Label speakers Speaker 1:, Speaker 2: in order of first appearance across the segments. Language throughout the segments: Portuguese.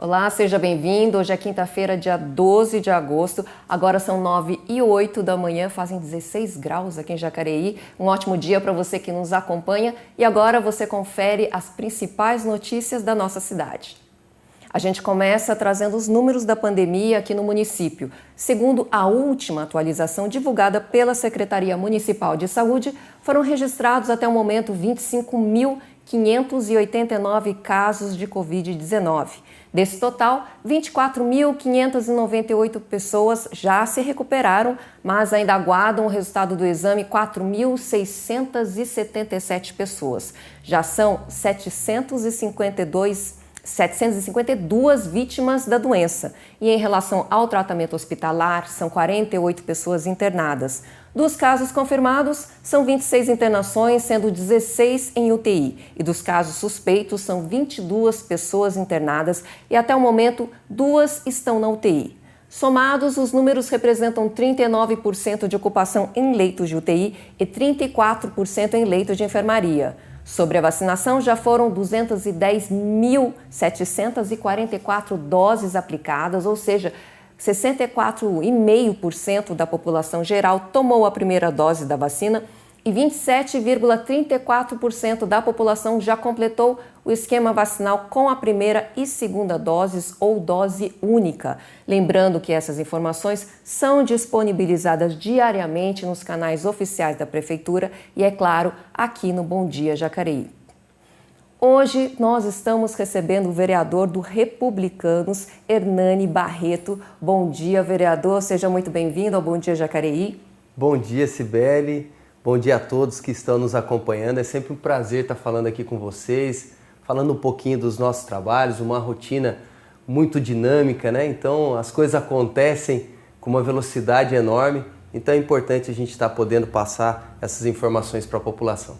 Speaker 1: Olá, seja bem-vindo. Hoje é quinta-feira, dia 12 de agosto. Agora são 9h08 da manhã, fazem 16 graus aqui em Jacareí. Um ótimo dia para você que nos acompanha. E agora você confere as principais notícias da nossa cidade. A gente começa trazendo os números da pandemia aqui no município. Segundo a última atualização divulgada pela Secretaria Municipal de Saúde, foram registrados até o momento 25.589 casos de Covid-19. Desse total, 24.598 pessoas já se recuperaram, mas ainda aguardam o resultado do exame 4.677 pessoas. Já são 752 vítimas da doença. E em relação ao tratamento hospitalar, são 48 pessoas internadas. Dos casos confirmados, são 26 internações, sendo 16 em UTI. E dos casos suspeitos, são 22 pessoas internadas e até o momento, 2 estão na UTI. Somados, os números representam 39% de ocupação em leitos de UTI e 34% em leitos de enfermaria. Sobre a vacinação, já foram 210.744 doses aplicadas, ou seja, 64,5% da população geral tomou a primeira dose da vacina e 27,34% da população já completou o esquema vacinal com a primeira e segunda doses ou dose única. Lembrando que essas informações são disponibilizadas diariamente nos canais oficiais da Prefeitura e, é claro, aqui no Bom Dia Jacareí. Hoje nós estamos recebendo o vereador do Republicanos, Hernani Barreto. Bom dia, vereador. Seja muito bem-vindo ao Bom Dia Jacareí.
Speaker 2: Bom dia, Cibele. Bom dia a todos que estão nos acompanhando. É sempre um prazer estar falando aqui com vocês, falando um pouquinho dos nossos trabalhos, uma rotina muito dinâmica, né? Então as coisas acontecem com uma velocidade enorme, então é importante a gente estar podendo passar essas informações para a população.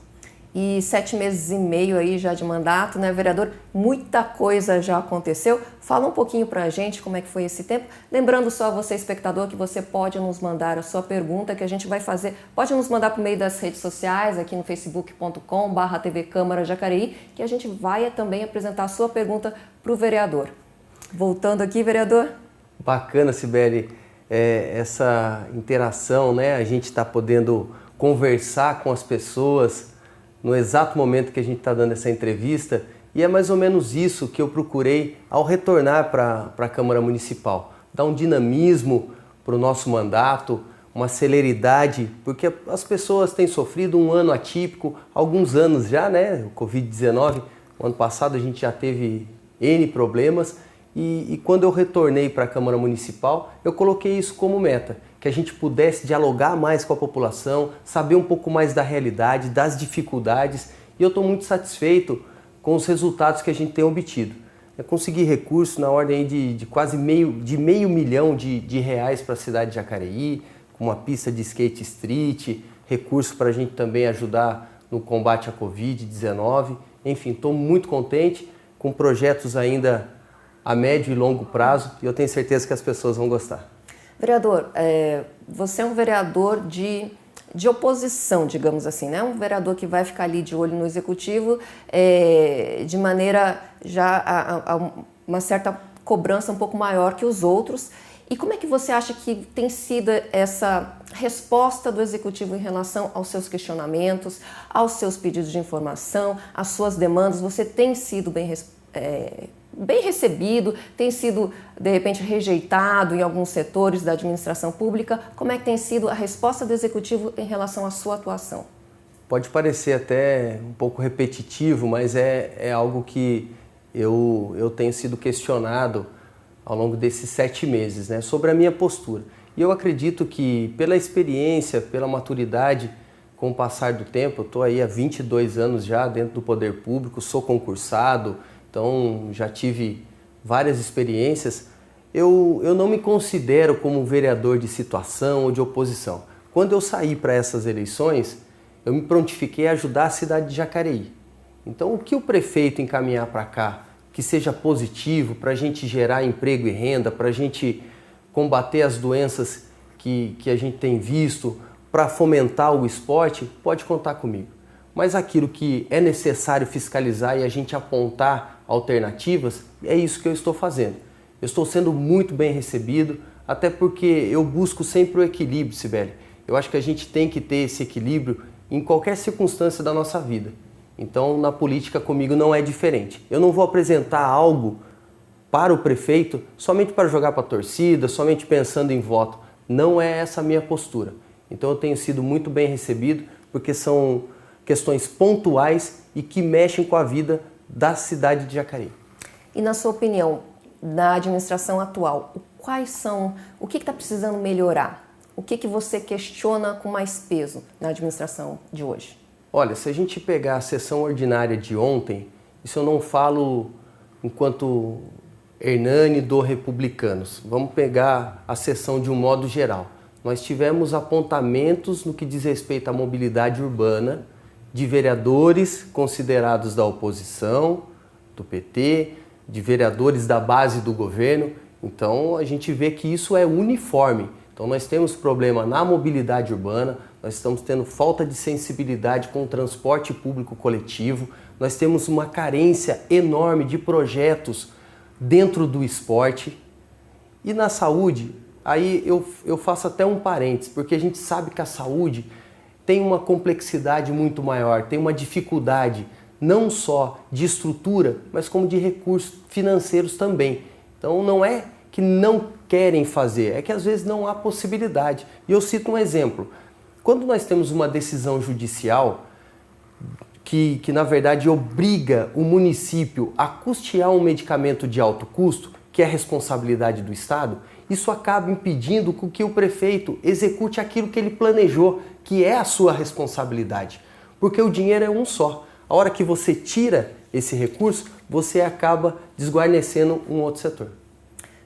Speaker 1: E 7 meses e meio aí já de mandato, né, vereador? Muita coisa já aconteceu. Fala um pouquinho pra gente como é que foi esse tempo. Lembrando só a você, espectador, que você pode nos mandar a sua pergunta, que a gente vai fazer. Pode nos mandar por meio das redes sociais, aqui no facebook.com/TV Câmara Jacareí, que a gente vai também apresentar a sua pergunta pro vereador. Voltando aqui, vereador.
Speaker 2: Bacana, Cibele, essa interação, né? A gente está podendo conversar com as pessoas no exato momento que a gente está dando essa entrevista, e é mais ou menos isso que eu procurei ao retornar para a Câmara Municipal. Dar um dinamismo para o nosso mandato, uma celeridade, porque as pessoas têm sofrido um ano atípico, alguns anos já, né? O Covid-19, o ano passado a gente já teve N problemas, e quando eu retornei para a Câmara Municipal, eu coloquei isso como meta, que a gente pudesse dialogar mais com a população, saber um pouco mais da realidade, das dificuldades, e eu estou muito satisfeito com os resultados que a gente tem obtido. Eu consegui recursos na ordem de quase meio milhão de reais para a cidade de Jacareí, com uma pista de skate street, recursos para a gente também ajudar no combate à Covid-19. Enfim, estou muito contente com projetos ainda a médio e longo prazo, e eu tenho certeza que as pessoas vão gostar.
Speaker 1: Vereador, você é um vereador de oposição, digamos assim, né? Um vereador que vai ficar ali de olho no executivo de maneira já a uma certa cobrança um pouco maior que os outros. E como é que você acha que tem sido essa resposta do executivo em relação aos seus questionamentos, aos seus pedidos de informação, às suas demandas? Você tem sido bem recebido, tem sido, de repente, rejeitado em alguns setores da administração pública? Como é que tem sido a resposta do Executivo em relação à sua atuação?
Speaker 2: Pode parecer até um pouco repetitivo, mas é algo que eu tenho sido questionado ao longo desses 7 meses, né, sobre a minha postura. E eu acredito que pela experiência, pela maturidade, com o passar do tempo, eu estou aí há 22 anos já dentro do poder público, sou concursado, então já tive várias experiências. Eu não me considero como um vereador de situação ou de oposição. Quando eu saí para essas eleições, eu me prontifiquei a ajudar a cidade de Jacareí. Então o que o prefeito encaminhar para cá, que seja positivo para a gente gerar emprego e renda, para a gente combater as doenças que a gente tem visto, para fomentar o esporte, pode contar comigo. mas aquilo que é necessário fiscalizar e a gente apontar alternativas, é isso que eu estou fazendo. Eu estou sendo muito bem recebido, até porque eu busco sempre o equilíbrio, Cibele. Eu acho que a gente tem que ter esse equilíbrio em qualquer circunstância da nossa vida. Então, na política comigo não é diferente. Eu não vou apresentar algo para o prefeito somente para jogar para a torcida, somente pensando em voto. Não é essa a minha postura. Então, eu tenho sido muito bem recebido, porque são questões pontuais e que mexem com a vida da cidade de Jacareí.
Speaker 1: E na sua opinião, na administração atual, o que está precisando melhorar? O que você questiona com mais peso na administração de hoje?
Speaker 2: Olha, se a gente pegar a sessão ordinária de ontem, isso eu não falo enquanto Hernani do Republicanos. Vamos pegar a sessão de um modo geral. Nós tivemos apontamentos no que diz respeito à mobilidade urbana de vereadores considerados da oposição, do PT, de vereadores da base do governo. Então a gente vê que isso é uniforme. Então nós temos problema na mobilidade urbana, nós estamos tendo falta de sensibilidade com o transporte público coletivo, nós temos uma carência enorme de projetos dentro do esporte. E na saúde, aí eu faço até um parênteses, porque a gente sabe que a saúde tem uma complexidade muito maior, tem uma dificuldade não só de estrutura, mas como de recursos financeiros também. Então não é que não querem fazer, é que às vezes não há possibilidade. E eu cito um exemplo. Quando nós temos uma decisão judicial que na verdade obriga o município a custear um medicamento de alto custo, que é responsabilidade do Estado, isso acaba impedindo que o prefeito execute aquilo que ele planejou, que é a sua responsabilidade. Porque o dinheiro é um só. A hora que você tira esse recurso, você acaba desguarnecendo um outro setor.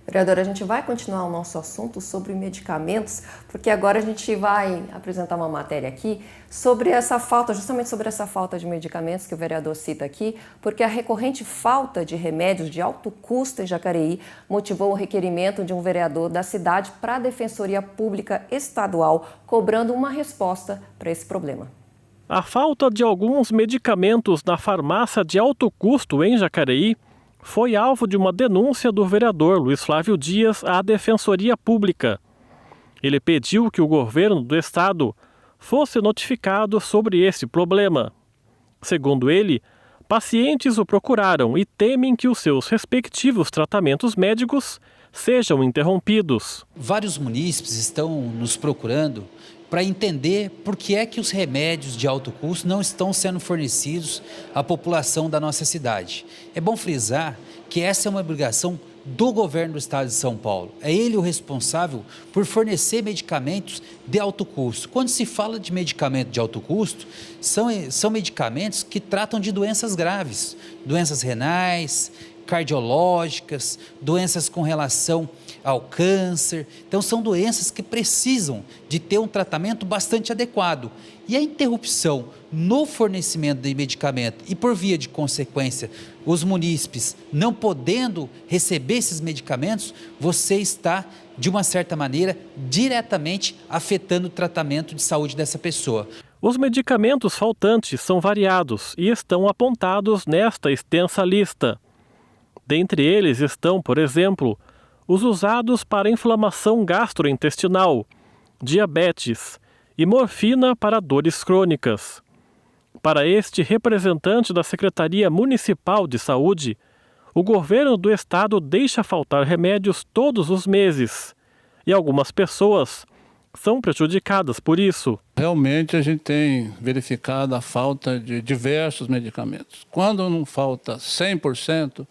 Speaker 1: Vereadora, a gente vai continuar o nosso assunto sobre medicamentos, porque agora a gente vai apresentar uma matéria aqui sobre essa falta, justamente sobre essa falta de medicamentos que o vereador cita aqui, porque a recorrente falta de remédios de alto custo em Jacareí motivou o requerimento de um vereador da cidade para a Defensoria Pública Estadual, cobrando uma resposta para esse problema.
Speaker 3: A falta de alguns medicamentos na farmácia de alto custo em Jacareí foi alvo de uma denúncia do vereador Luiz Flávio Dias à Defensoria Pública. Ele pediu que o governo do estado fosse notificado sobre esse problema. Segundo ele, pacientes o procuraram e temem que os seus respectivos tratamentos médicos sejam interrompidos.
Speaker 4: Vários munícipes estão nos procurando para entender por que é que os remédios de alto custo não estão sendo fornecidos à população da nossa cidade. É bom frisar que essa é uma obrigação do governo do estado de São Paulo. É ele o responsável por fornecer medicamentos de alto custo. Quando se fala de medicamento de alto custo, são medicamentos que tratam de doenças graves, doenças renais, cardiológicas, doenças com relação ao câncer. Então são doenças que precisam de ter um tratamento bastante adequado. E a interrupção no fornecimento de medicamento e por via de consequência os munícipes não podendo receber esses medicamentos, você está de uma certa maneira diretamente afetando o tratamento de saúde dessa pessoa.
Speaker 3: Os medicamentos faltantes são variados e estão apontados nesta extensa lista. Dentre eles estão, por exemplo, os usados para inflamação gastrointestinal, diabetes e morfina para dores crônicas. Para este representante da Secretaria Municipal de Saúde, o governo do estado deixa faltar remédios todos os meses e algumas pessoas são prejudicadas por isso.
Speaker 5: Realmente a gente tem verificado a falta de diversos medicamentos. Quando não falta 100%,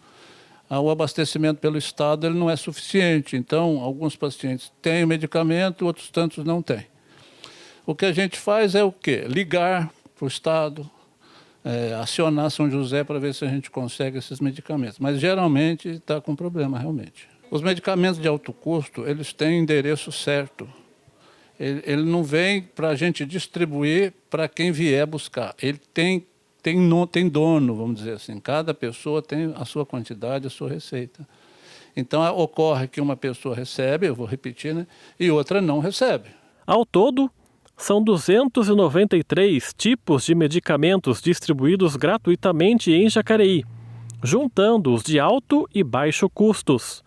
Speaker 5: o abastecimento pelo Estado ele não é suficiente. Então, alguns pacientes têm o medicamento, outros tantos não têm. O que a gente faz é o quê? Ligar para o Estado, acionar São José para ver se a gente consegue esses medicamentos. Mas, geralmente, está com problema, realmente. Os medicamentos de alto custo, eles têm endereço certo. Ele não vem para a gente distribuir para quem vier buscar. Ele tem dono, vamos dizer assim. Cada pessoa tem a sua quantidade, a sua receita. Então, ocorre que uma pessoa recebe, eu vou repetir, né? E outra não recebe.
Speaker 3: Ao todo, São 293 tipos de medicamentos distribuídos gratuitamente em Jacareí, juntando os de alto e baixo custos.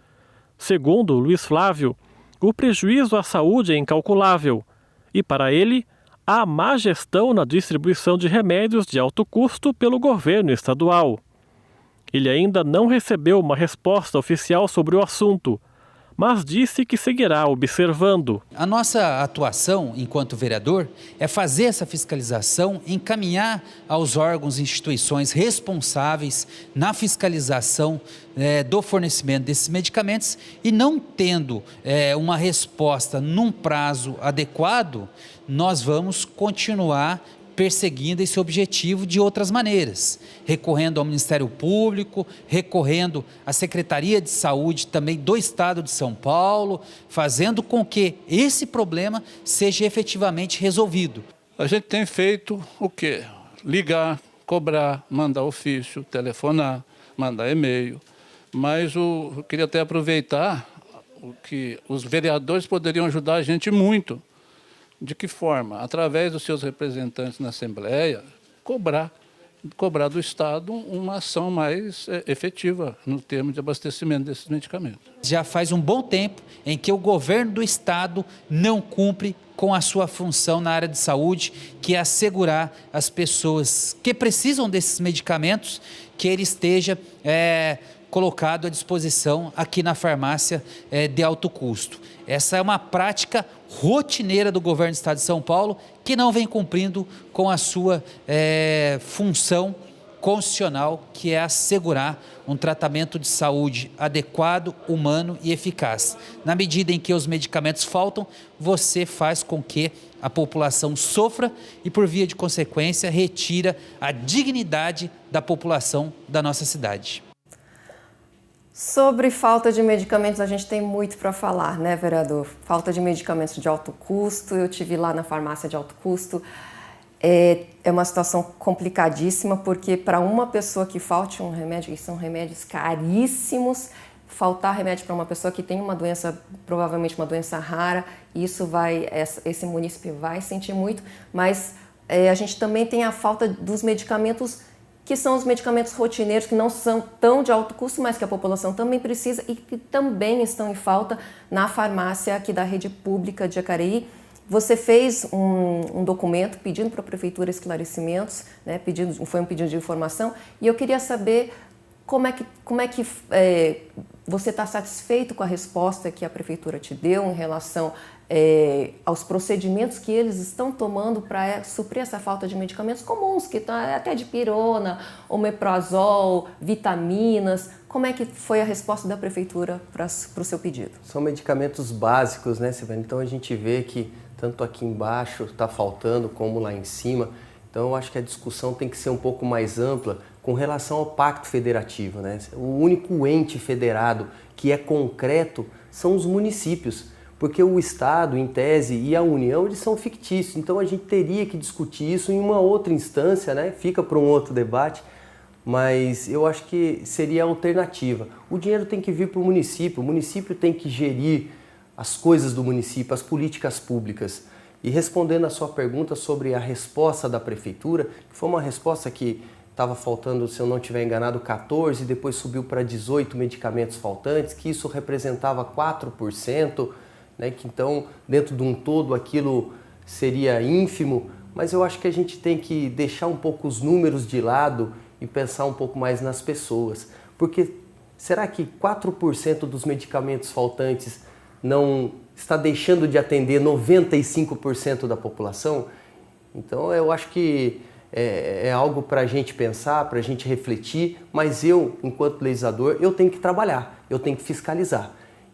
Speaker 3: Segundo Luiz Flávio, o prejuízo à saúde é incalculável e, para ele, há má gestão na distribuição de remédios de alto custo pelo governo estadual. Ele ainda não recebeu uma resposta oficial sobre o assunto, mas disse que seguirá observando.
Speaker 4: A nossa atuação enquanto vereador é fazer essa fiscalização, encaminhar aos órgãos e instituições responsáveis na fiscalização do fornecimento desses medicamentos e não tendo uma resposta num prazo adequado, nós vamos continuar perseguindo esse objetivo de outras maneiras, recorrendo ao Ministério Público, recorrendo à Secretaria de Saúde também do Estado de São Paulo, fazendo com que esse problema seja efetivamente resolvido.
Speaker 5: A gente tem feito o quê? Ligar, cobrar, mandar ofício, telefonar, mandar e-mail, mas eu queria até aproveitar que os vereadores poderiam ajudar a gente muito. De que forma? Através dos seus representantes na Assembleia, cobrar do Estado uma ação mais efetiva no termo de abastecimento desses medicamentos.
Speaker 4: Já faz um bom tempo em que o governo do Estado não cumpre com a sua função na área de saúde, que é assegurar às pessoas que precisam desses medicamentos que ele esteja colocado à disposição aqui na farmácia de alto custo. Essa é uma prática rotineira do governo do Estado de São Paulo que não vem cumprindo com a sua função constitucional, que é assegurar um tratamento de saúde adequado, humano e eficaz. Na medida em que os medicamentos faltam, você faz com que a população sofra e, por via de consequência, retira a dignidade da população da nossa cidade.
Speaker 1: Sobre falta de medicamentos, a gente tem muito para falar, né, vereador? Falta de medicamentos de alto custo, eu tive lá na farmácia de alto custo. É uma situação complicadíssima, porque para uma pessoa que falte um remédio, e são remédios caríssimos, faltar remédio para uma pessoa que tem uma doença, provavelmente uma doença rara, esse munícipe vai sentir muito, mas a gente também tem a falta dos medicamentos que são os medicamentos rotineiros, que não são tão de alto custo, mas que a população também precisa e que também estão em falta na farmácia aqui da rede pública de Jacareí. Você fez um documento pedindo para a prefeitura esclarecimentos, né, foi um pedido de informação, e eu queria saber como é que você está satisfeito com a resposta que a prefeitura te deu em relação aos procedimentos que eles estão tomando para suprir essa falta de medicamentos comuns, que estão até de pirona, omeprazol, vitaminas. Como é que foi a resposta da prefeitura para o seu pedido?
Speaker 2: São medicamentos básicos, né, Silvana? Então a gente vê que tanto aqui embaixo está faltando como lá em cima. Então eu acho que a discussão tem que ser um pouco mais ampla com relação ao Pacto Federativo, né? O único ente federado que é concreto são os municípios, porque o Estado, em tese, e a União, eles são fictícios. Então a gente teria que discutir isso em uma outra instância, né? Fica para um outro debate, mas eu acho que seria a alternativa. O dinheiro tem que vir para o município tem que gerir as coisas do município, as políticas públicas. E respondendo a sua pergunta sobre a resposta da prefeitura, que foi uma resposta que estava faltando, se eu não estiver enganado, 14, depois subiu para 18 medicamentos faltantes, que isso representava 4%, né, que então, dentro de um todo, aquilo seria ínfimo, mas eu acho que a gente tem que deixar um pouco os números de lado e pensar um pouco mais nas pessoas, porque será que 4% dos medicamentos faltantes não está deixando de atender 95% da população? Então eu acho que é algo para a gente pensar, para a gente refletir, mas eu, enquanto legislador, eu tenho que trabalhar, eu tenho que fiscalizar.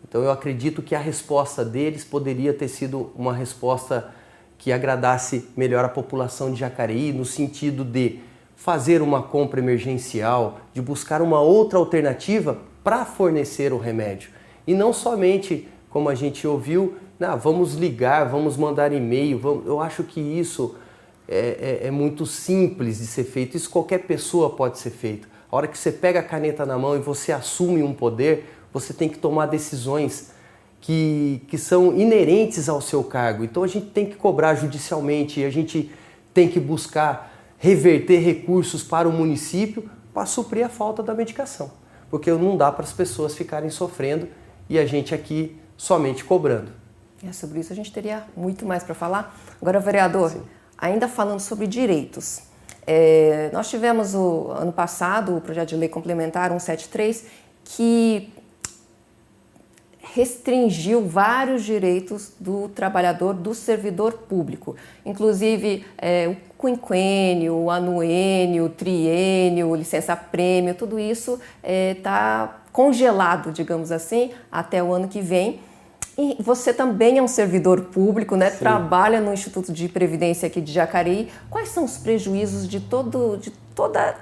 Speaker 2: Então eu acredito que a resposta deles poderia ter sido uma resposta que agradasse melhor a população de Jacareí, no sentido de fazer uma compra emergencial, de buscar uma outra alternativa para fornecer o remédio. E não somente, como a gente ouviu, vamos ligar, vamos mandar e-mail. Eu acho que isso é muito simples de ser feito. Isso qualquer pessoa pode ser feito. A hora que você pega a caneta na mão e você assume um poder, você tem que tomar decisões que são inerentes ao seu cargo. Então a gente tem que cobrar judicialmente, a gente tem que buscar reverter recursos para o município para suprir a falta da medicação. Porque não dá para as pessoas ficarem sofrendo e a gente aqui somente cobrando.
Speaker 1: Sobre isso a gente teria muito mais para falar. Agora, vereador, sim, ainda falando sobre direitos. Nós tivemos ano passado o projeto de lei complementar 173 que restringiu vários direitos do trabalhador, do servidor público, inclusive o quinquênio, o anuênio, o triênio, licença-prêmio, tudo isso está congelado, digamos assim, até o ano que vem. E você também é um servidor público, né? Sim. Trabalha no Instituto de Previdência aqui de Jacareí. Quais são os prejuízos de toda...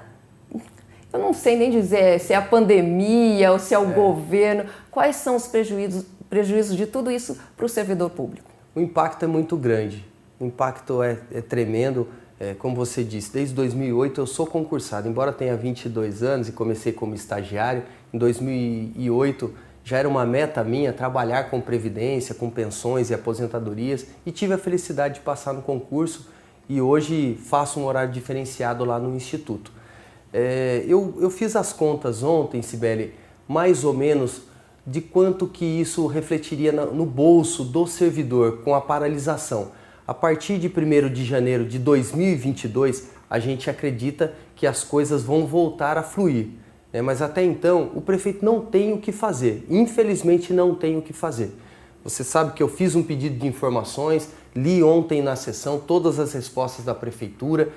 Speaker 1: Eu não sei nem dizer se é a pandemia ou se é o governo. Quais são os prejuízos de tudo isso para o servidor público?
Speaker 2: O impacto é muito grande. O impacto é tremendo. Como você disse, desde 2008 eu sou concursado. Embora tenha 22 anos e comecei como estagiário, em 2008 já era uma meta minha trabalhar com previdência, com pensões e aposentadorias, e tive a felicidade de passar no concurso e hoje faço um horário diferenciado lá no Instituto. Eu fiz as contas ontem, Cibele, mais ou menos de quanto que isso refletiria no bolso do servidor com a paralisação. A partir de 1º de janeiro de 2022, a gente acredita que as coisas vão voltar a fluir. Mas até então, o prefeito não tem o que fazer. Infelizmente, não tem o que fazer. Você sabe que eu fiz um pedido de informações, li ontem na sessão todas as respostas da prefeitura,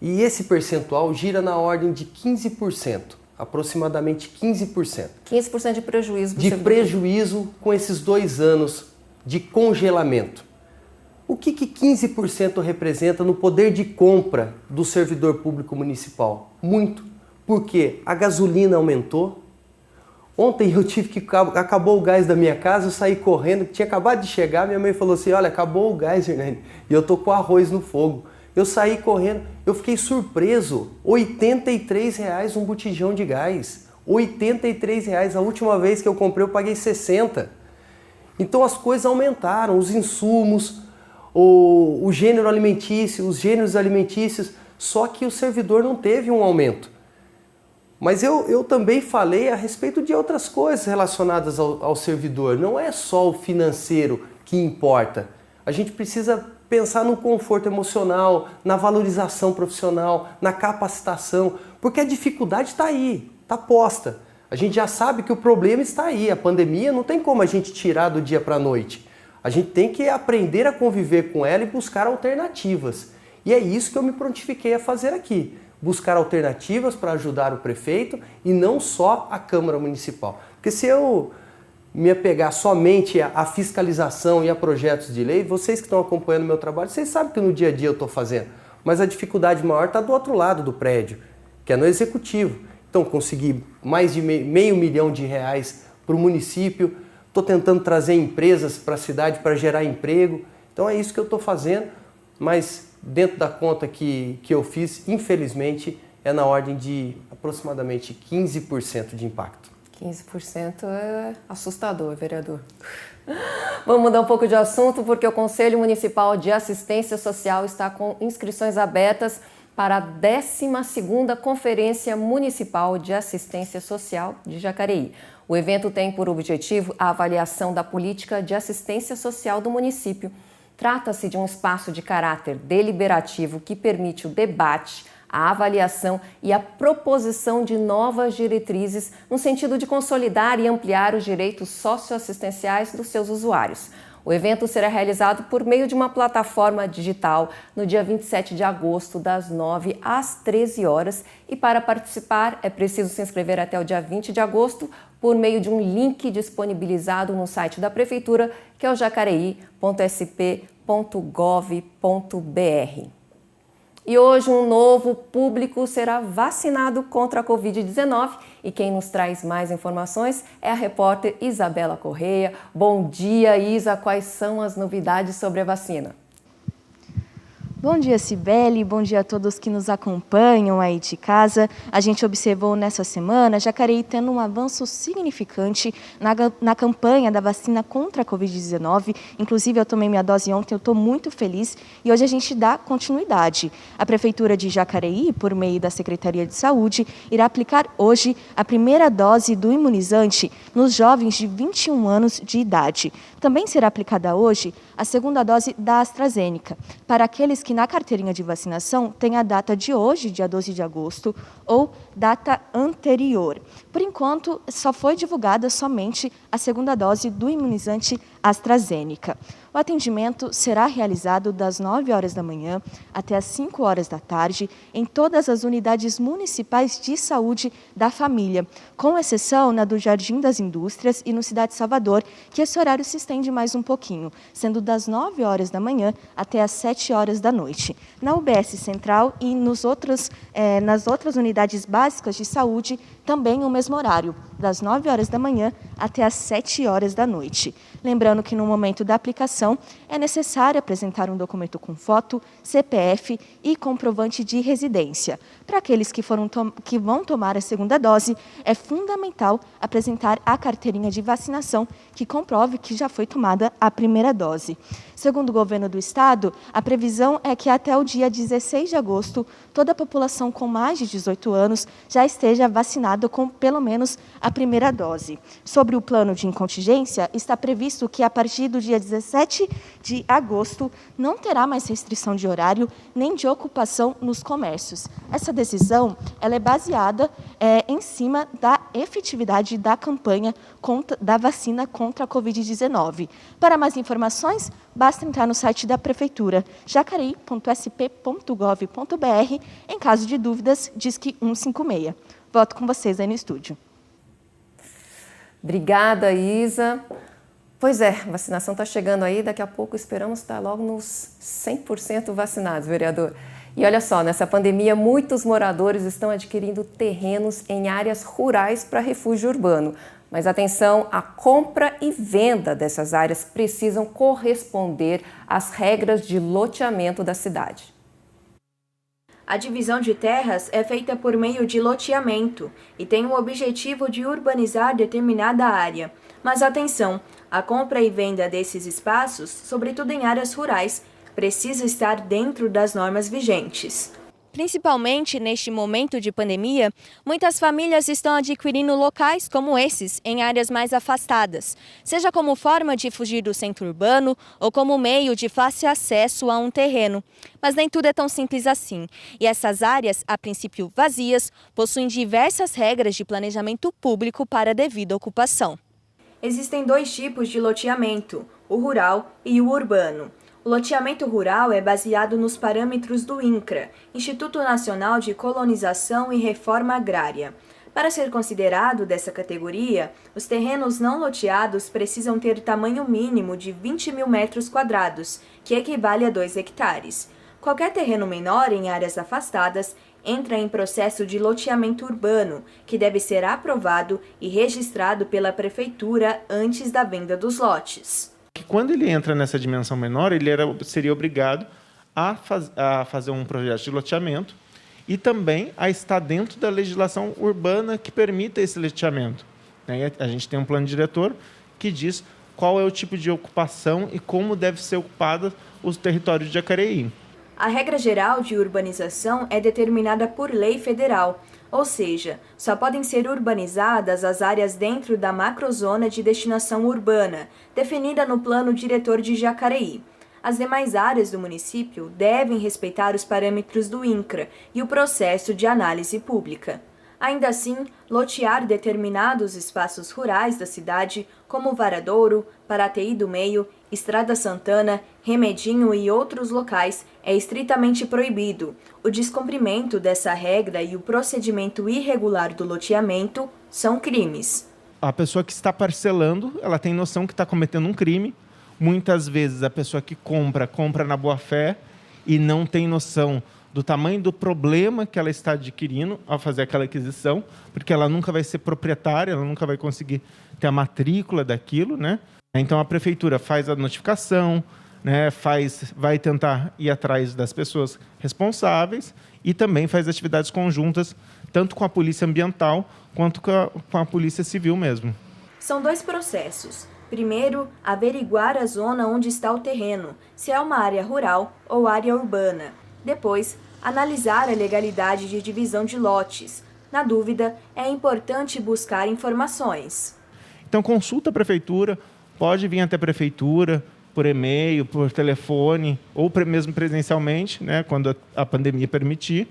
Speaker 2: e esse percentual gira na ordem de 15%, aproximadamente 15%.
Speaker 1: 15% de prejuízo.
Speaker 2: De prejuízo com esses 2 anos de congelamento. O que 15% representa no poder de compra do servidor público municipal? Muito. Porque a gasolina aumentou. Ontem eu tive que... Acabou o gás da minha casa, eu saí correndo, tinha acabado de chegar, minha mãe falou assim, olha, acabou o gás, Hernani, e eu tô com arroz no fogo. Eu saí correndo, eu fiquei surpreso, R$ 83 um botijão de gás. R$ 83, a última vez que eu comprei eu paguei 60. Então as coisas aumentaram, os insumos, o gênero alimentício, os gêneros alimentícios, só que o servidor não teve um aumento. Mas eu também falei a respeito de outras coisas relacionadas ao servidor. Não é só o financeiro que importa. A gente precisa pensar no conforto emocional, na valorização profissional, na capacitação, porque a dificuldade está aí, está posta. A gente já sabe que o problema está aí. A pandemia não tem como a gente tirar do dia para a noite. A gente tem que aprender a conviver com ela e buscar alternativas. E é isso que eu me prontifiquei a fazer aqui. Buscar alternativas para ajudar o prefeito e não só a Câmara Municipal. Porque se eu me apegar somente à fiscalização e a projetos de lei, vocês que estão acompanhando o meu trabalho, vocês sabem que no dia a dia eu estou fazendo. Mas a dificuldade maior está do outro lado do prédio, que é no Executivo. Então, consegui mais de R$500 milhão para o município, estou tentando trazer empresas para a cidade para gerar emprego. Então, é isso que eu estou fazendo, mas dentro da conta que eu fiz, infelizmente, é na ordem de aproximadamente 15% de impacto.
Speaker 1: 15% é assustador, vereador. Vamos mudar um pouco de assunto, porque o Conselho Municipal de Assistência Social está com inscrições abertas para a 12ª Conferência Municipal de Assistência Social de Jacareí. O evento tem por objetivo a avaliação da política de assistência social do município. Trata-se de um espaço de caráter deliberativo que permite o debate, a avaliação e a proposição de novas diretrizes no sentido de consolidar e ampliar os direitos socioassistenciais dos seus usuários. O evento será realizado por meio de uma plataforma digital no dia 27 de agosto, das 9 às 13 horas. E para participar é preciso se inscrever até o dia 20 de agosto por meio de um link disponibilizado no site da Prefeitura, que é o jacareí.sp.gov.br. E hoje um novo público será vacinado contra a Covid-19 e quem nos traz mais informações é a repórter Isabela Correia. Bom dia, Isa. Quais são as novidades sobre a vacina?
Speaker 6: Bom dia, Cibele. Bom dia a todos que nos acompanham aí de casa. A gente observou nessa semana Jacareí tendo um avanço significante na campanha da vacina contra a Covid-19. Inclusive, eu tomei minha dose ontem, eu estou muito feliz e hoje a gente dá continuidade. A Prefeitura de Jacareí, por meio da Secretaria de Saúde, irá aplicar hoje a primeira dose do imunizante nos jovens de 21 anos de idade. Também será aplicada hoje a segunda dose da AstraZeneca, para aqueles que na carteirinha de vacinação tem a data de hoje, dia 12 de agosto, ou data anterior. Por enquanto, só foi divulgada somente a segunda dose do imunizante AstraZeneca. O atendimento será realizado das 9 horas da manhã até as 5 horas da tarde em todas as unidades municipais de saúde da família, com exceção na do Jardim das Indústrias e no Cidade Salvador, que esse horário se estende mais um pouquinho, sendo das 9 horas da manhã até as 7 horas da noite. Na UBS Central e nas outras unidades básicas de saúde, também o mesmo horário, das 9 horas da manhã até as 7 horas da noite. Lembrando que no momento da aplicação é necessário apresentar um documento com foto, CPF e comprovante de residência. Para aqueles que vão tomar a segunda dose, é fundamental apresentar a carteirinha de vacinação que comprove que já foi tomada a primeira dose. Segundo o governo do estado, a previsão é que até o dia 16 de agosto, toda a população com mais de 18 anos já esteja vacinada com pelo menos a primeira dose. Sobre o plano de contingência, está previsto que a partir do dia 17 de agosto não terá mais restrição de horário nem de ocupação nos comércios. Essa decisão ela é baseada em cima da efetividade da campanha da vacina contra a Covid-19. Para mais informações, basta entrar no site da Prefeitura, jacareí.sp.gov.br. Em caso de dúvidas, Disque 156. Volto com vocês aí no estúdio.
Speaker 1: Obrigada, Isa. Pois é, a vacinação está chegando aí, daqui a pouco esperamos estar logo nos 100% vacinados, vereador. E olha só, nessa pandemia, muitos moradores estão adquirindo terrenos em áreas rurais para refúgio urbano. Mas atenção, a compra e venda dessas áreas precisam corresponder às regras de loteamento da cidade.
Speaker 7: A divisão de terras é feita por meio de loteamento e tem o objetivo de urbanizar determinada área. Mas atenção, a compra e venda desses espaços, sobretudo em áreas rurais, precisa estar dentro das normas vigentes.
Speaker 6: Principalmente neste momento de pandemia, muitas famílias estão adquirindo locais como esses em áreas mais afastadas, seja como forma de fugir do centro urbano ou como meio de fácil acesso a um terreno. Mas nem tudo é tão simples assim. E essas áreas, a princípio vazias, possuem diversas regras de planejamento público para a devida ocupação.
Speaker 7: Existem dois tipos de loteamento, o rural e o urbano. O loteamento rural é baseado nos parâmetros do INCRA, Instituto Nacional de Colonização e Reforma Agrária. Para ser considerado dessa categoria, os terrenos não loteados precisam ter tamanho mínimo de 20 mil metros quadrados, que equivale a 2 hectares. Qualquer terreno menor em áreas afastadas entra em processo de loteamento urbano, que deve ser aprovado e registrado pela Prefeitura antes da venda dos lotes.
Speaker 8: Quando ele entra nessa dimensão menor, ele seria obrigado a fazer um projeto de loteamento e também a estar dentro da legislação urbana que permita esse loteamento. A gente tem um plano diretor que diz qual é o tipo de ocupação e como deve ser ocupado o território de Jacareí.
Speaker 7: A regra geral de urbanização é determinada por lei federal, ou seja, só podem ser urbanizadas as áreas dentro da macrozona de destinação urbana, definida no Plano Diretor de Jacareí. As demais áreas do município devem respeitar os parâmetros do INCRA e o processo de análise pública. Ainda assim, lotear determinados espaços rurais da cidade, como Varadouro, Parateí do Meio, Estrada Santana, Remedinho e outros locais, é estritamente proibido. O descumprimento dessa regra e o procedimento irregular do loteamento são crimes.
Speaker 8: A pessoa que está parcelando, ela tem noção que está cometendo um crime. Muitas vezes a pessoa que compra na boa-fé e não tem noção do tamanho do problema que ela está adquirindo ao fazer aquela aquisição, porque ela nunca vai ser proprietária, ela nunca vai conseguir ter a matrícula daquilo, né? Então a prefeitura faz a notificação, né, vai tentar ir atrás das pessoas responsáveis e também faz atividades conjuntas, tanto com a Polícia Ambiental quanto com a Polícia Civil mesmo.
Speaker 7: São 2 processos. Primeiro, averiguar a zona onde está o terreno, se é uma área rural ou área urbana. Depois, analisar a legalidade de divisão de lotes. Na dúvida, é importante buscar informações.
Speaker 8: Então, consulta a Prefeitura, pode vir até a Prefeitura, por e-mail, por telefone, ou mesmo presencialmente, né, quando a pandemia permitir.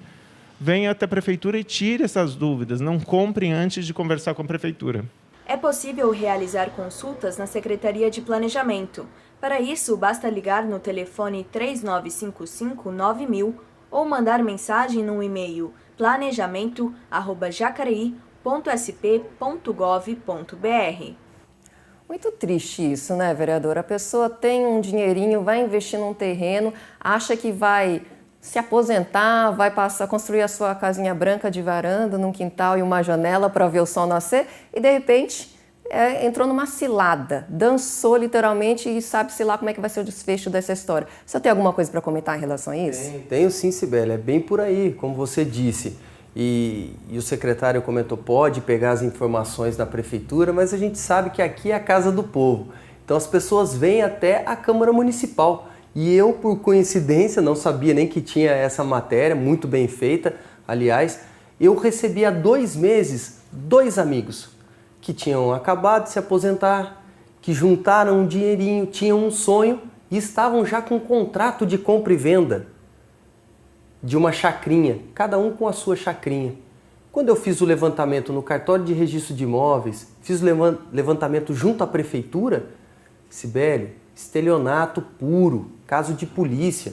Speaker 8: Venha até a Prefeitura e tire essas dúvidas. Não compre antes de conversar com a Prefeitura.
Speaker 7: É possível realizar consultas na Secretaria de Planejamento. Para isso, basta ligar no telefone 3955-9000 ou mandar mensagem no e-mail planejamento@jacareí.sp.gov.br.
Speaker 1: Muito triste isso, né, vereadora? A pessoa tem um dinheirinho, vai investir num terreno, acha que vai se aposentar, vai passar a construir a sua casinha branca de varanda, num quintal e uma janela para ver o sol nascer, e de repente entrou numa cilada, dançou literalmente e sabe-se lá como é que vai ser o desfecho dessa história. Você tem alguma coisa para comentar em relação a isso?
Speaker 2: Tenho sim, Cibele, é bem por aí, como você disse. E o secretário comentou, pode pegar as informações na prefeitura, mas a gente sabe que aqui é a casa do povo. Então as pessoas vêm até a Câmara Municipal. E eu, por coincidência, não sabia nem que tinha essa matéria, muito bem feita. Aliás, eu recebi há 2 meses 2 amigos que tinham acabado de se aposentar, que juntaram um dinheirinho, tinham um sonho e estavam já com um contrato de compra e venda de uma chacrinha, cada um com a sua chacrinha. Quando eu fiz o levantamento no cartório de registro de imóveis, fiz o levantamento junto à prefeitura, Cibele, estelionato puro, caso de polícia.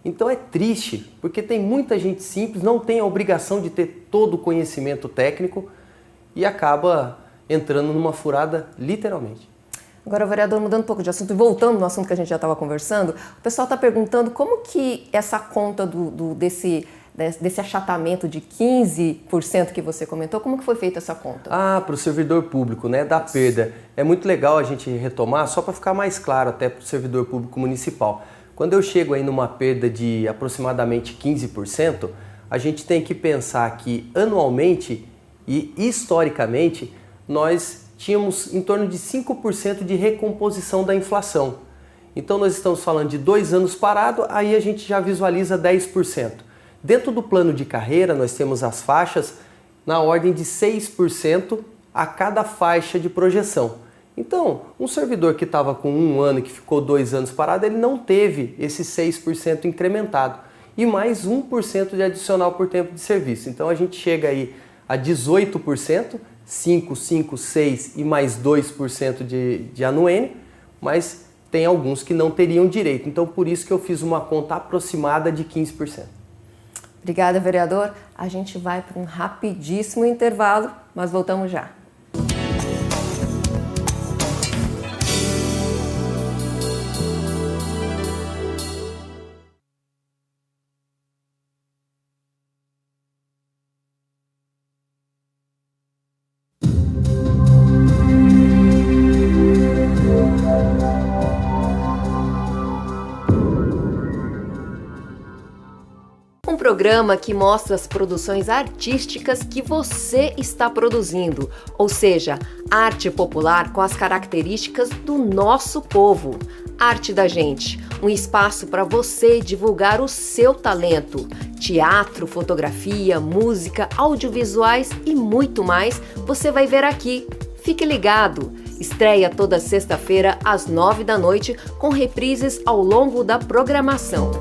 Speaker 2: Então é triste, porque tem muita gente simples, não tem a obrigação de ter todo o conhecimento técnico e acaba entrando numa furada literalmente.
Speaker 1: Agora, vereador, mudando um pouco de assunto e voltando no assunto que a gente já estava conversando, o pessoal está perguntando como que essa conta desse achatamento de 15% que você comentou, como que foi feita essa conta?
Speaker 2: Para o servidor público, né, da perda. É muito legal a gente retomar, só para ficar mais claro até para o servidor público municipal. Quando eu chego aí numa perda de aproximadamente 15%, a gente tem que pensar que anualmente e historicamente nós tínhamos em torno de 5% de recomposição da inflação. Então nós estamos falando de 2 anos parado, aí a gente já visualiza 10%. Dentro do plano de carreira nós temos as faixas na ordem de 6% a cada faixa de projeção. Então, um servidor que estava com 1 ano e que ficou 2 anos parado, ele não teve esse 6% incrementado e mais 1% de adicional por tempo de serviço. Então a gente chega aí a 18%, 5, 6 e mais 2% de anuênio, mas tem alguns que não teriam direito. Então, por isso que eu fiz uma conta aproximada de 15%.
Speaker 1: Obrigada, vereador. A gente vai para um rapidíssimo intervalo, mas voltamos já. Programa que mostra as produções artísticas que você está produzindo, ou seja, arte popular com as características do nosso povo. Arte da Gente, um espaço para você divulgar o seu talento. Teatro, fotografia, música, audiovisuais e muito mais você vai ver aqui. Fique ligado! Estreia toda sexta-feira às 9 da noite, com reprises ao longo da programação.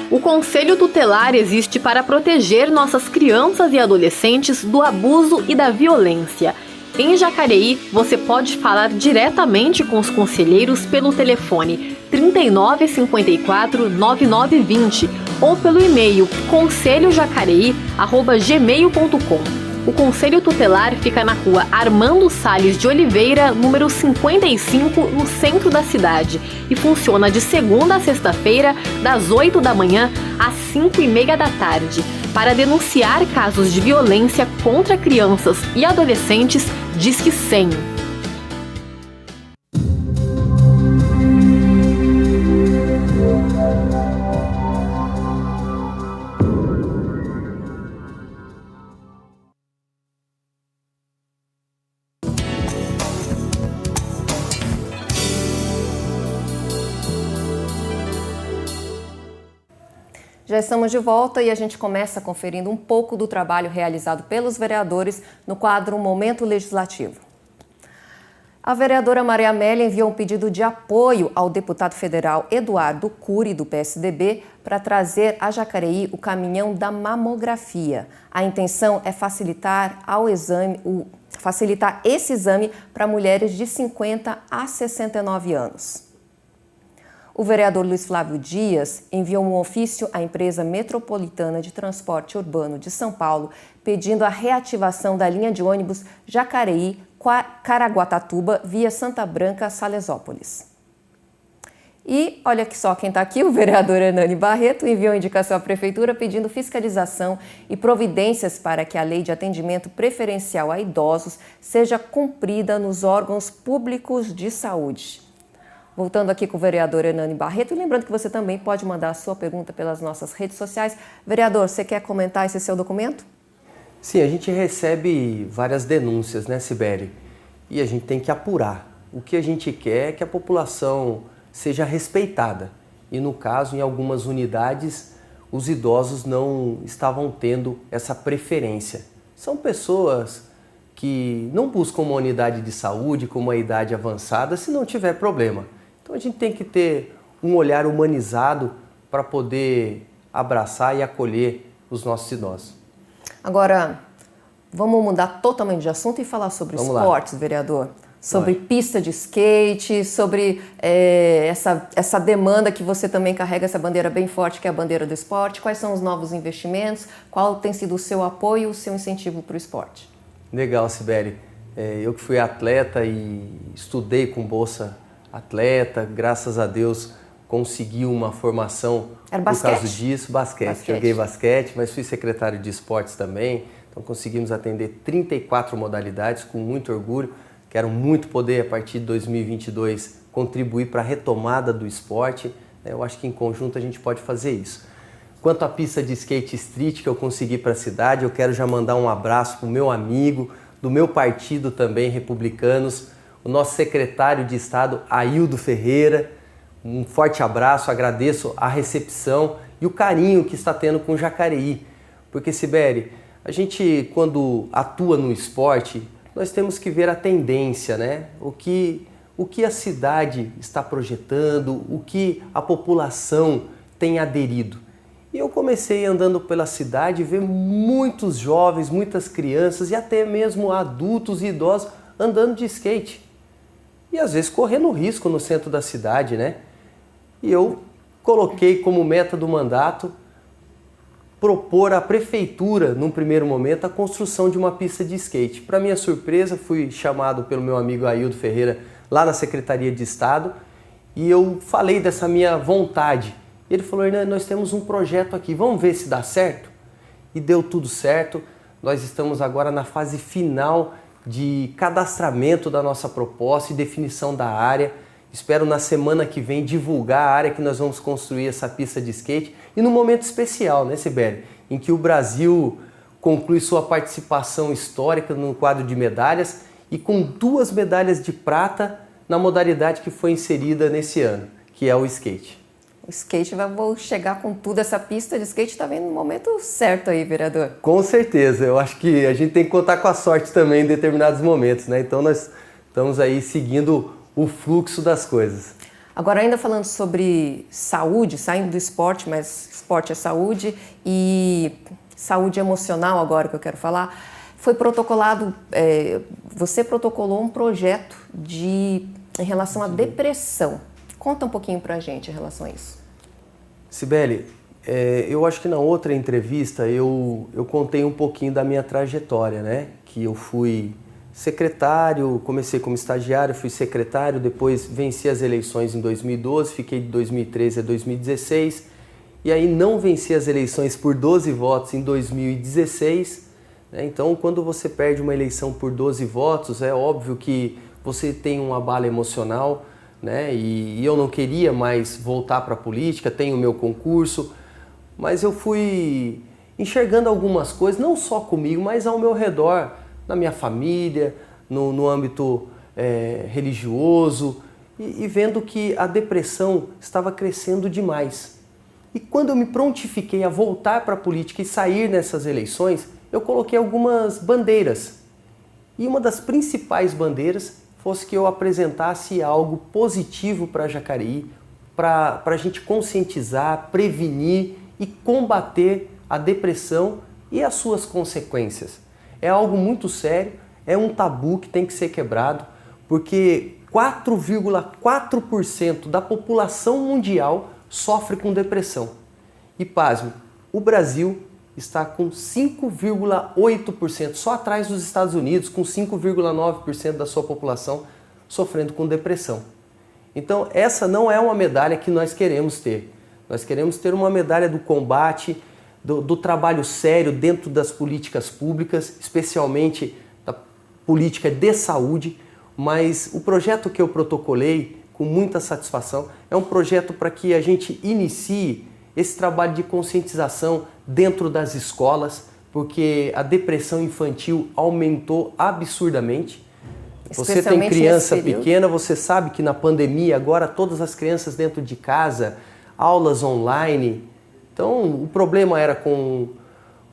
Speaker 9: O Conselho Tutelar existe para proteger nossas crianças e adolescentes do abuso e da violência. Em Jacareí, você pode falar diretamente com os conselheiros pelo telefone 3954-9920 ou pelo e-mail conselhojacareí@gmail.com. O Conselho Tutelar fica na rua Armando Salles de Oliveira, número 55, no centro da cidade, e funciona de segunda a sexta-feira, das 8 da manhã às 5h30 da tarde. Para denunciar casos de violência contra crianças e adolescentes, Disque 100.
Speaker 1: Já estamos de volta e a gente começa conferindo um pouco do trabalho realizado pelos vereadores no quadro Momento Legislativo. A vereadora Maria Amélia enviou um pedido de apoio ao deputado federal Eduardo Cury, do PSDB, para trazer a Jacareí o caminhão da mamografia. A intenção é facilitar esse exame para mulheres de 50 a 69 anos. O vereador Luiz Flávio Dias enviou um ofício à empresa metropolitana de transporte urbano de São Paulo pedindo a reativação da linha de ônibus Jacareí-Caraguatatuba via Santa Branca, Salesópolis. E olha que só quem está aqui, o vereador Hernani Barreto enviou indicação à Prefeitura pedindo fiscalização e providências para que a lei de atendimento preferencial a idosos seja cumprida nos órgãos públicos de saúde. Voltando aqui com o vereador Hernani Barreto, e lembrando que você também pode mandar a sua pergunta pelas nossas redes sociais. Vereador, você quer comentar esse seu documento?
Speaker 2: Sim, a gente recebe várias denúncias, né, Sibeli? E a gente tem que apurar. O que a gente quer é que a população seja respeitada. E no caso, em algumas unidades, os idosos não estavam tendo essa preferência. São pessoas que não buscam uma unidade de saúde com uma idade avançada se não tiver problema. Então a gente tem que ter um olhar humanizado para poder abraçar e acolher os nossos idosos.
Speaker 1: Agora, vamos mudar totalmente de assunto e falar sobre esportes, vereador. Sobre pista de skate, sobre essa demanda que você também carrega, essa bandeira bem forte que é a bandeira do esporte. Quais são os novos investimentos? Qual tem sido o seu apoio, o seu incentivo para o esporte?
Speaker 2: Legal, Sibeli. Eu que fui atleta e estudei com bolsa atleta, graças a Deus consegui uma formação por causa disso. Basquete. Joguei basquete, mas fui secretário de esportes também. Então conseguimos atender 34 modalidades com muito orgulho. Quero muito poder, a partir de 2022, contribuir para a retomada do esporte. Eu acho que em conjunto a gente pode fazer isso. Quanto à pista de skate street que eu consegui para a cidade, eu quero já mandar um abraço para o meu amigo, do meu partido também, Republicanos, o nosso secretário de Estado, Aildo Ferreira. Um forte abraço, agradeço a recepção e o carinho que está tendo com o Jacareí. Porque, Sibeli, a gente, quando atua no esporte, nós temos que ver a tendência, né? O que a cidade está projetando, o que a população tem aderido. E eu comecei andando pela cidade e ver muitos jovens, muitas crianças e até mesmo adultos e idosos andando de skate. E às vezes correndo risco no centro da cidade, né? E eu coloquei como meta do mandato propor à prefeitura, num primeiro momento, a construção de uma pista de skate. Para minha surpresa, fui chamado pelo meu amigo Aildo Ferreira lá na Secretaria de Estado e eu falei dessa minha vontade. E ele falou: Hernani, nós temos um projeto aqui, vamos ver se dá certo? E deu tudo certo. Nós estamos agora na fase final de cadastramento da nossa proposta e definição da área. Espero na semana que vem divulgar a área que nós vamos construir essa pista de skate e num momento especial, né, Sibeli? Em que o Brasil conclui sua participação histórica no quadro de medalhas e com 2 medalhas de prata na modalidade que foi inserida nesse ano, que é o skate.
Speaker 1: O skate vai chegar com tudo, essa pista de skate está vindo no momento certo aí, vereador.
Speaker 2: Com certeza, eu acho que a gente tem que contar com a sorte também em determinados momentos, né? Então nós estamos aí seguindo o fluxo das coisas.
Speaker 1: Agora, ainda falando sobre saúde, saindo do esporte, mas esporte é saúde e saúde emocional agora que eu quero falar, foi protocolado, você protocolou um projeto em relação à depressão. Conta um pouquinho pra gente em relação a isso.
Speaker 2: Sibeli, eu acho que na outra entrevista eu contei um pouquinho da minha trajetória, né? Que eu fui secretário, comecei como estagiário, fui secretário, depois venci as eleições em 2012, fiquei de 2013 a 2016, e aí não venci as eleições por 12 votos em 2016, né? Então quando você perde uma eleição por 12 votos, é óbvio que você tem um abalo emocional, né? E eu não queria mais voltar para a política, tenho o meu concurso, mas eu fui enxergando algumas coisas, não só comigo, mas ao meu redor, na minha família, no âmbito religioso, e vendo que a depressão estava crescendo demais. E quando eu me prontifiquei a voltar para a política e sair nessas eleições, eu coloquei algumas bandeiras. E uma das principais bandeiras fosse que eu apresentasse algo positivo para Jacareí, para a gente conscientizar, prevenir e combater a depressão e as suas consequências. É algo muito sério, é um tabu que tem que ser quebrado, porque 4,4% da população mundial sofre com depressão. E pasme, o Brasil está com 5,8%, só atrás dos Estados Unidos, com 5,9% da sua população sofrendo com depressão. Então, essa não é uma medalha que nós queremos ter. Nós queremos ter uma medalha do combate, do trabalho sério dentro das políticas públicas, especialmente da política de saúde, mas o projeto que eu protocolei, com muita satisfação, é um projeto para que a gente inicie esse trabalho de conscientização dentro das escolas, porque a depressão infantil aumentou absurdamente. Você tem criança pequena, você sabe que na pandemia agora todas as crianças dentro de casa, aulas online. Então o problema era com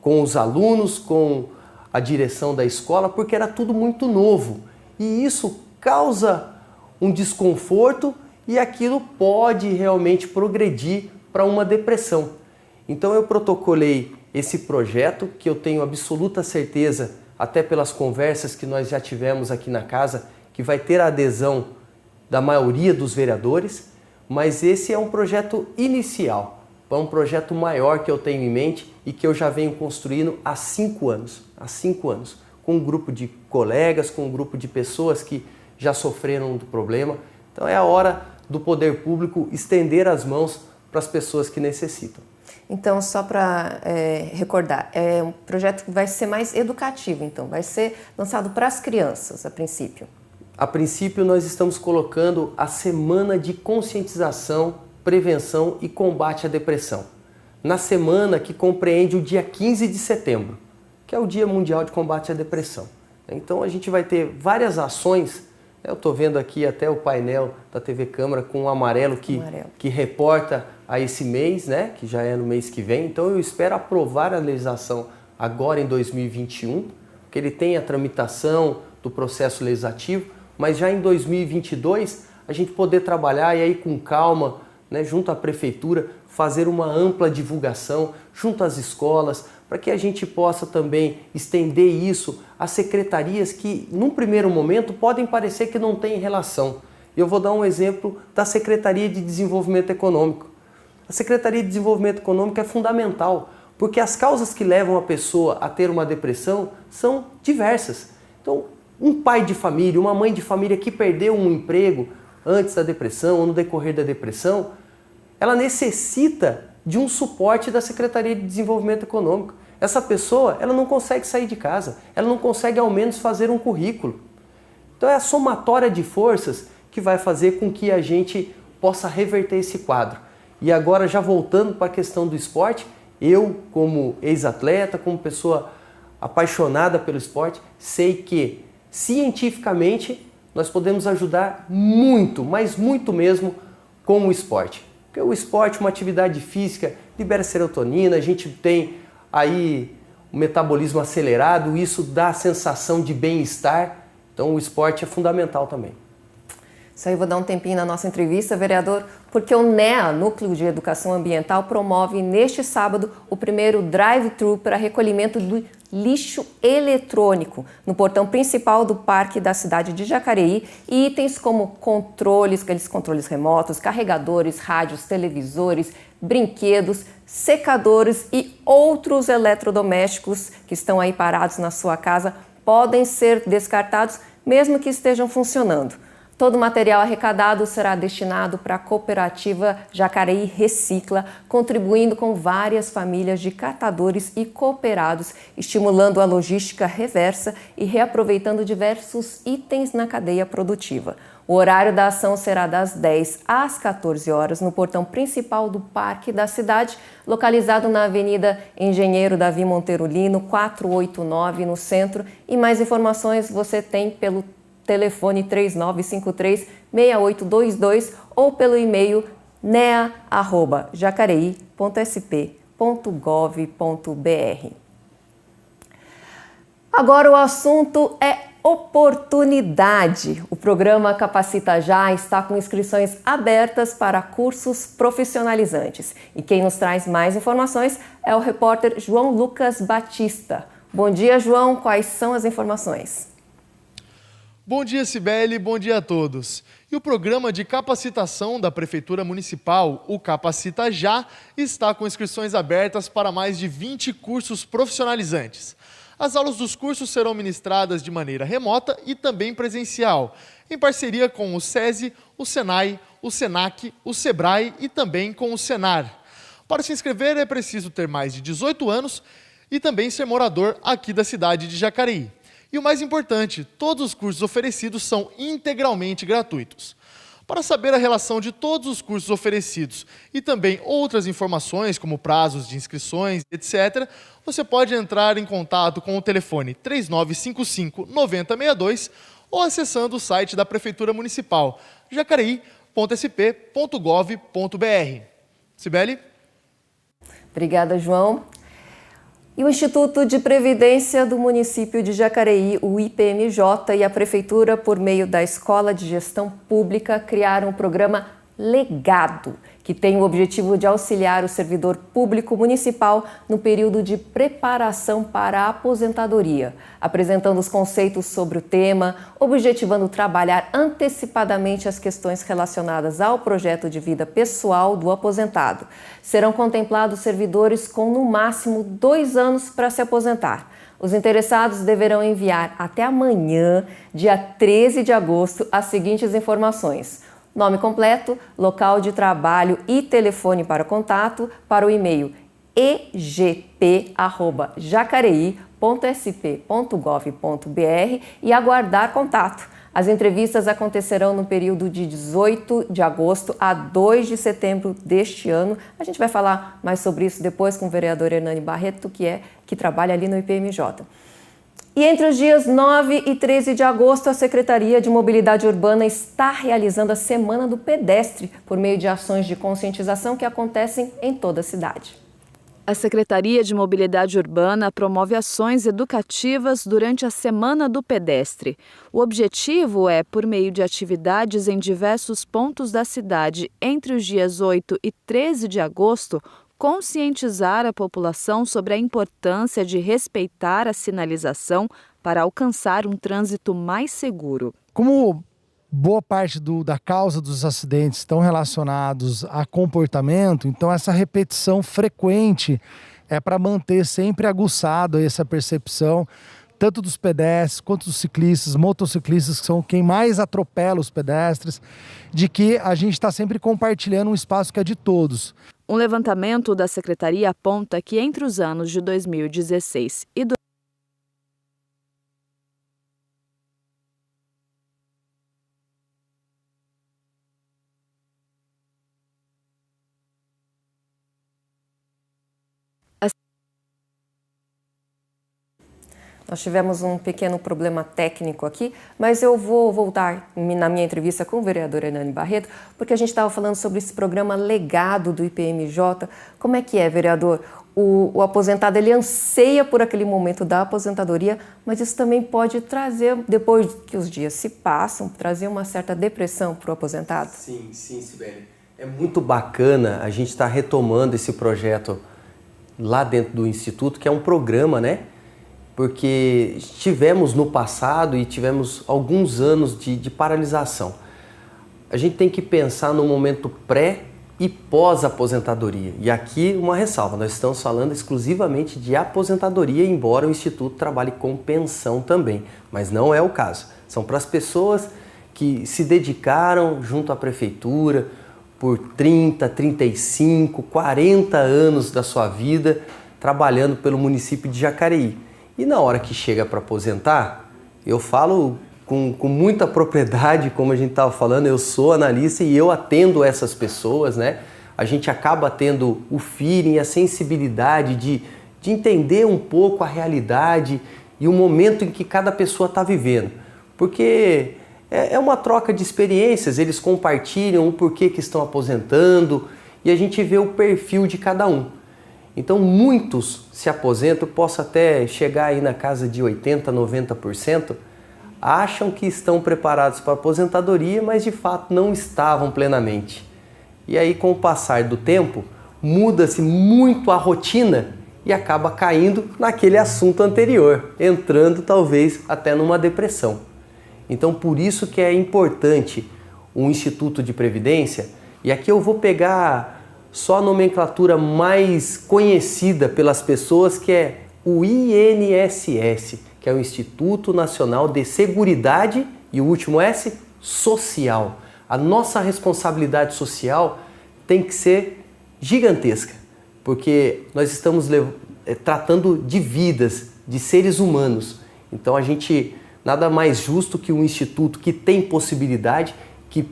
Speaker 2: os alunos, com a direção da escola, porque era tudo muito novo. E isso causa um desconforto e aquilo pode realmente progredir para uma depressão. Então eu protocolei esse projeto que eu tenho absoluta certeza, até pelas conversas que nós já tivemos aqui na casa, que vai ter a adesão da maioria dos vereadores, mas esse é um projeto inicial, é um projeto maior que eu tenho em mente e que eu já venho construindo há 5 anos, com um grupo de colegas, com um grupo de pessoas que já sofreram do problema. Então é a hora do poder público estender as mãos para as pessoas que necessitam.
Speaker 1: Então, só para recordar, é um projeto que vai ser mais educativo, então, vai ser lançado para as crianças, a princípio.
Speaker 2: A princípio, nós estamos colocando a Semana de Conscientização, Prevenção e Combate à Depressão. Na semana que compreende o dia 15 de setembro, que é o Dia Mundial de Combate à Depressão. Então, a gente vai ter várias ações. Eu estou vendo aqui até o painel da TV Câmara com o amarelo que reporta a esse mês, né, que já é no mês que vem. Então eu espero aprovar a legislação agora em 2021, que ele tem a tramitação do processo legislativo, mas já em 2022 a gente poder trabalhar e aí com calma, né, junto à prefeitura, fazer uma ampla divulgação junto às escolas, para que a gente possa também estender isso às secretarias que, num primeiro momento, podem parecer que não têm relação. Eu vou dar um exemplo da Secretaria de Desenvolvimento Econômico. A Secretaria de Desenvolvimento Econômico é fundamental, porque as causas que levam a pessoa a ter uma depressão são diversas. Então, um pai de família, uma mãe de família que perdeu um emprego antes da depressão ou no decorrer da depressão, ela necessita de um suporte da Secretaria de Desenvolvimento Econômico. Essa pessoa, ela não consegue sair de casa, ela não consegue ao menos fazer um currículo. Então é a somatória de forças que vai fazer com que a gente possa reverter esse quadro. E agora, já voltando para a questão do esporte, eu, como ex-atleta, como pessoa apaixonada pelo esporte, sei que, cientificamente, nós podemos ajudar muito, mas muito mesmo, com o esporte. Porque o esporte, uma atividade física, libera serotonina, a gente tem aí um metabolismo acelerado, isso dá a sensação de bem-estar, então o esporte é fundamental também.
Speaker 1: Isso aí, vou dar um tempinho na nossa entrevista, vereador, porque o NEA, Núcleo de Educação Ambiental, promove neste sábado o primeiro drive-thru para recolhimento do lixo eletrônico no portão principal do parque da cidade de Jacareí, e itens como controles, aqueles controles remotos, carregadores, rádios, televisores, brinquedos, secadores e outros eletrodomésticos que estão aí parados na sua casa podem ser descartados mesmo que estejam funcionando. Todo o material arrecadado será destinado para a cooperativa Jacareí Recicla, contribuindo com várias famílias de catadores e cooperados, estimulando a logística reversa e reaproveitando diversos itens na cadeia produtiva. O horário da ação será das 10 às 14 horas no portão principal do Parque da Cidade, localizado na Avenida Engenheiro Davi Monteiro Lino, 489, no centro. E mais informações você tem pelo telefone 3953-6822 ou pelo e-mail nea@jacareí.sp.gov.br. Agora o assunto é oportunidade. O programa Capacita Já está com inscrições abertas para cursos profissionalizantes. E quem nos traz mais informações é o repórter João Lucas Batista. Bom dia, João. Quais são as informações?
Speaker 10: Bom dia, Cibele. Bom dia a todos. E o programa de capacitação da Prefeitura Municipal, o Capacita Já, está com inscrições abertas para mais de 20 cursos profissionalizantes. As aulas dos cursos serão ministradas de maneira remota e também presencial, em parceria com o SESI, o SENAI, o SENAC, o SEBRAE e também com o SENAR. Para se inscrever é preciso ter mais de 18 anos e também ser morador aqui da cidade de Jacareí. E o mais importante, todos os cursos oferecidos são integralmente gratuitos. Para saber a relação de todos os cursos oferecidos e também outras informações, como prazos de inscrições, etc., você pode entrar em contato com o telefone 3955-9062 ou acessando o site da Prefeitura Municipal, jacareí.sp.gov.br. Cibele?
Speaker 1: Obrigada, João. E o Instituto de Previdência do município de Jacareí, o IPMJ, e a Prefeitura, por meio da Escola de Gestão Pública, criaram o programa Legado, que tem o objetivo de auxiliar o servidor público municipal no período de preparação para a aposentadoria, apresentando os conceitos sobre o tema, objetivando trabalhar antecipadamente as questões relacionadas ao projeto de vida pessoal do aposentado. Serão contemplados servidores com, no máximo, 2 anos para se aposentar. Os interessados deverão enviar até amanhã, dia 13 de agosto, as seguintes informações: nome completo, local de trabalho e telefone para contato para o e-mail egp@jacareí.sp.gov.br e aguardar contato. As entrevistas acontecerão no período de 18 de agosto a 2 de setembro deste ano. A gente vai falar mais sobre isso depois com o vereador Hernani Barreto, que trabalha ali no IPMJ. E entre os dias 9 e 13 de agosto, a Secretaria de Mobilidade Urbana está realizando a Semana do Pedestre por meio de ações de conscientização que acontecem em toda a cidade.
Speaker 11: A Secretaria de Mobilidade Urbana promove ações educativas durante a Semana do Pedestre. O objetivo é, por meio de atividades em diversos pontos da cidade entre os dias 8 e 13 de agosto, conscientizar a população sobre a importância de respeitar a sinalização para alcançar um trânsito mais seguro.
Speaker 12: Como boa parte da causa dos acidentes estão relacionados a comportamento, então essa repetição frequente é para manter sempre aguçado essa percepção, tanto dos pedestres quanto dos ciclistas, motociclistas, que são quem mais atropela os pedestres, de que a gente está sempre compartilhando um espaço que é de todos.
Speaker 11: Um levantamento da Secretaria aponta que entre os anos de 2016 e
Speaker 1: Nós tivemos um pequeno problema técnico aqui, mas eu vou voltar na minha entrevista com o vereador Hernani Barreto, porque a gente estava falando sobre esse programa Legado do IPMJ. Como é que é, vereador? O aposentado, ele anseia por aquele momento da aposentadoria, mas isso também pode trazer, depois que os dias se passam, trazer uma certa depressão para o aposentado?
Speaker 2: Sim, Cibele. É muito bacana a gente estar retomando esse projeto lá dentro do Instituto, que é um programa, né? Porque tivemos no passado e tivemos alguns anos de paralisação. A gente tem que pensar no momento pré e pós-aposentadoria. E aqui uma ressalva, nós estamos falando exclusivamente de aposentadoria, embora o Instituto trabalhe com pensão também, mas não é o caso. São para as pessoas que se dedicaram junto à Prefeitura por 30, 35, 40 anos da sua vida trabalhando pelo município de Jacareí. E na hora que chega para aposentar, eu falo com muita propriedade, como a gente estava falando, eu sou analista e eu atendo essas pessoas, né? A gente acaba tendo o feeling, a sensibilidade de entender um pouco a realidade e o momento em que cada pessoa está vivendo. Porque é uma troca de experiências, eles compartilham o porquê que estão aposentando e a gente vê o perfil de cada um. Então muitos se aposentam, posso até chegar aí na casa de 80%, 90%, acham que estão preparados para a aposentadoria, mas de fato não estavam plenamente. E aí com o passar do tempo, muda-se muito a rotina e acaba caindo naquele assunto anterior, entrando talvez até numa depressão. Então por isso que é importante um Instituto de Previdência, e aqui eu vou pegar só a nomenclatura mais conhecida pelas pessoas, que é o INSS, que é o Instituto Nacional de Seguridade, e o último S, social. A nossa responsabilidade social tem que ser gigantesca, porque nós estamos tratando de vidas, de seres humanos. Então a gente, nada mais justo que um instituto que tem possibilidade, que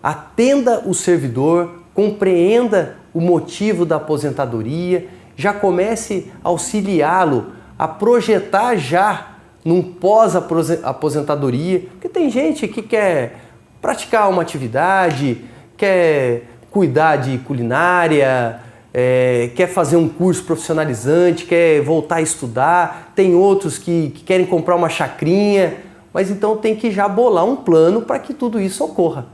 Speaker 2: atenda o servidor, compreenda o motivo da aposentadoria, já comece a auxiliá-lo a projetar já num pós-aposentadoria, porque tem gente que quer praticar uma atividade, quer cuidar de culinária, quer fazer um curso profissionalizante, quer voltar a estudar, tem outros que querem comprar uma chacrinha, mas então tem que já bolar um plano para que tudo isso ocorra.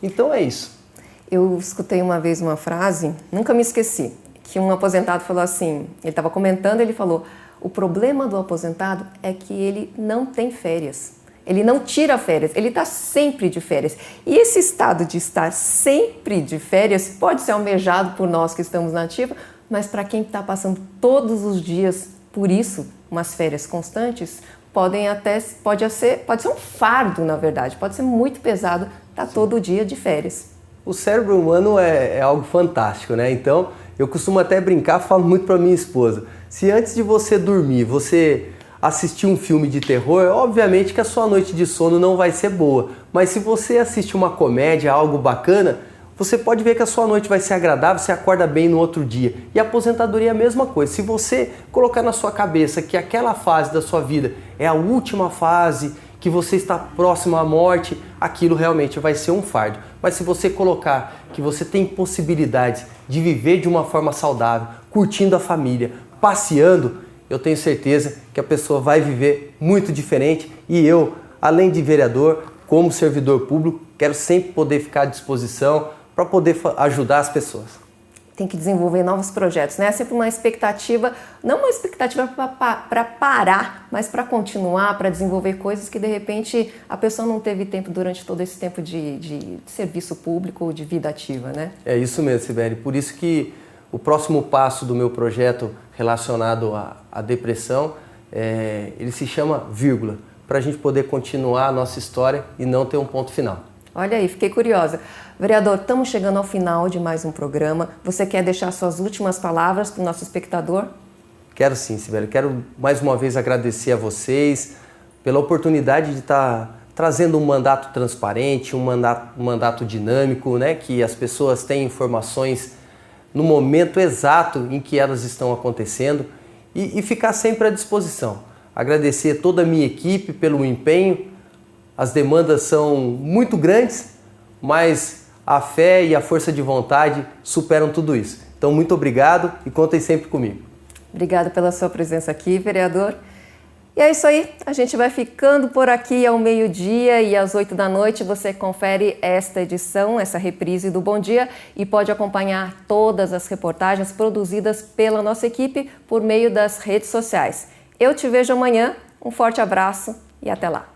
Speaker 2: Então é isso.
Speaker 1: Eu escutei uma vez uma frase, nunca me esqueci, que um aposentado falou assim, ele estava comentando, ele falou: o problema do aposentado é que ele não tem férias. Ele não tira férias, ele está sempre de férias. E esse estado de estar sempre de férias pode ser almejado por nós que estamos na ativa, mas para quem está passando todos os dias por isso, umas férias constantes, pode ser um fardo, na verdade, pode ser muito pesado estar todo dia de férias.
Speaker 2: O cérebro humano é algo fantástico, né? Então, eu costumo até brincar, falo muito para minha esposa, se antes de você dormir, você assistir um filme de terror, obviamente que a sua noite de sono não vai ser boa, mas se você assistir uma comédia, algo bacana, você pode ver que a sua noite vai ser agradável, você acorda bem no outro dia. E a aposentadoria é a mesma coisa. Se você colocar na sua cabeça que aquela fase da sua vida é a última fase, que você está próximo à morte, aquilo realmente vai ser um fardo. Mas se você colocar que você tem possibilidades de viver de uma forma saudável, curtindo a família, passeando, eu tenho certeza que a pessoa vai viver muito diferente. E eu, além de vereador, como servidor público, quero sempre poder ficar à disposição para poder ajudar as pessoas.
Speaker 1: Tem que desenvolver novos projetos, né? É sempre uma expectativa, não uma expectativa para parar, mas para continuar, para desenvolver coisas que de repente a pessoa não teve tempo durante todo esse tempo de serviço público ou de vida ativa, né?
Speaker 2: É isso mesmo, Sibeli. Por isso que o próximo passo do meu projeto relacionado à depressão, ele se chama Vírgula, para a gente poder continuar a nossa história e não ter um ponto final.
Speaker 1: Olha aí, fiquei curiosa. Vereador, estamos chegando ao final de mais um programa. Você quer deixar suas últimas palavras para o nosso espectador?
Speaker 2: Quero sim, Sibeli. Quero mais uma vez agradecer a vocês pela oportunidade de estar trazendo um mandato transparente, um mandato dinâmico, né? Que as pessoas têm informações no momento exato em que elas estão acontecendo e ficar sempre à disposição. Agradecer toda a minha equipe pelo empenho. As demandas são muito grandes, mas a fé e a força de vontade superam tudo isso. Então, muito obrigado e contem sempre comigo.
Speaker 1: Obrigada pela sua presença aqui, vereador. E é isso aí, a gente vai ficando por aqui ao meio-dia e às 8 da noite você confere esta edição, essa reprise do Bom Dia e pode acompanhar todas as reportagens produzidas pela nossa equipe por meio das redes sociais. Eu te vejo amanhã, um forte abraço e até lá.